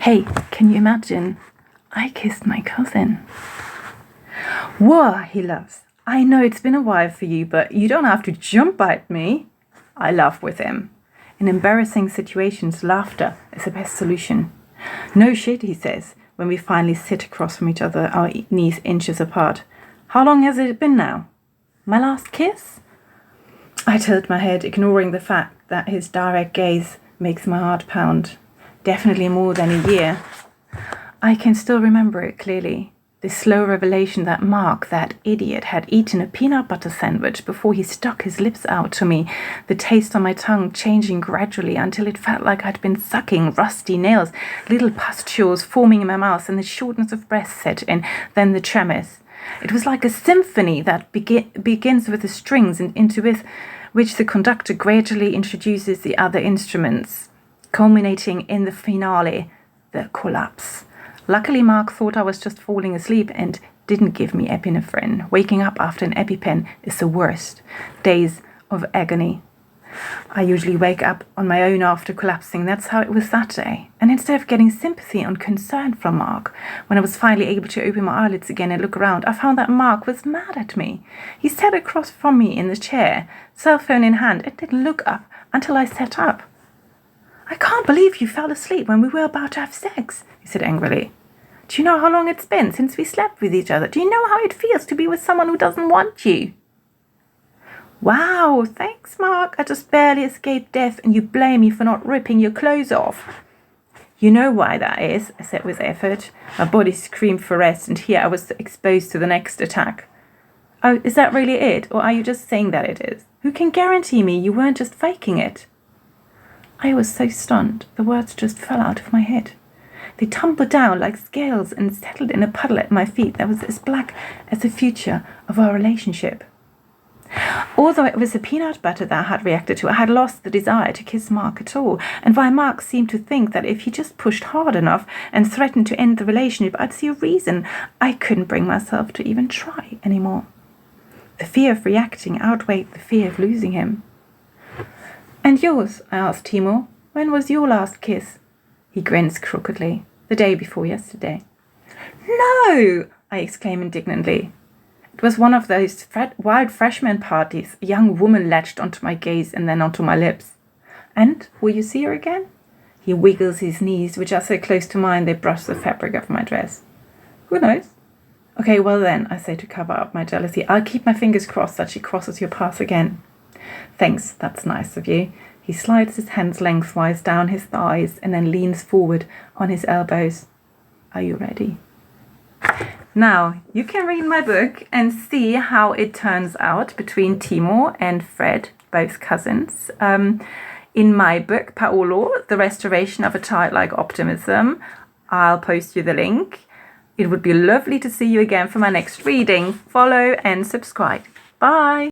Hey, can you imagine? I kissed my cousin. Whoa, he laughs. I know it's been a while for you, but you don't have to jump at me. I laugh with him. In embarrassing situations, laughter is the best solution. No shit, he says, when we finally sit across from each other, our knees inches apart. How long has it been now? My last kiss? I tilt my head, ignoring the fact that his direct gaze makes my heart pound. Definitely more than a year. I can still remember it clearly. The slow revelation that Mark, that idiot, had eaten a peanut butter sandwich before he stuck his lips out to me, the taste on my tongue changing gradually until it felt like I'd been sucking rusty nails, little pustules forming in my mouth, and the shortness of breath set in, then the tremors. It was like a symphony that begins with the strings and into which the conductor gradually introduces the other instruments, culminating in the finale, the collapse. Luckily, Mark thought I was just falling asleep and didn't give me epinephrine. Waking up after an EpiPen is the worst. Days of agony. I usually wake up on my own after collapsing. That's how it was that day. And instead of getting sympathy and concern from Mark, when I was finally able to open my eyelids again and look around, I found that Mark was mad at me. He sat across from me in the chair, cell phone in hand, and didn't look up until I sat up. I can't believe you fell asleep when we were about to have sex, he said angrily. Do you know how long it's been since we slept with each other? Do you know how it feels to be with someone who doesn't want you? Wow, thanks, Mark. I just barely escaped death and you blame me for not ripping your clothes off. You know why that is, I said with effort. My body screamed for rest and here I was exposed to the next attack. Oh, is that really it? Or are you just saying that it is? Who can guarantee me you weren't just faking it? I was so stunned, the words just fell out of my head. They tumbled down like scales and settled in a puddle at my feet that was as black as the future of our relationship. Although it was the peanut butter that I had reacted to, I had lost the desire to kiss Mark at all, and while Mark seemed to think that if he just pushed hard enough and threatened to end the relationship, I'd see a reason, I couldn't bring myself to even try anymore. The fear of reacting outweighed the fear of losing him. And yours? I asked Timo. When was your last kiss? He grins crookedly. The day before yesterday. No! I exclaim indignantly. It was one of those wild freshman parties. A young woman latched onto my gaze and then onto my lips. And will you see her again? He wiggles his knees, which are so close to mine they brush the fabric of my dress. Who knows? Okay, well then, I say to cover up my jealousy, I'll keep my fingers crossed that she crosses your path again. Thanks, that's nice of you. He slides his hands lengthwise down his thighs and then leans forward on his elbows. Are you ready? Now, you can read my book and see how it turns out between Timo and Fred, both cousins. In my book, Paolo, The Restoration of a Childlike Optimism, I'll post you the link. It would be lovely to see you again for my next reading. Follow and subscribe. Bye!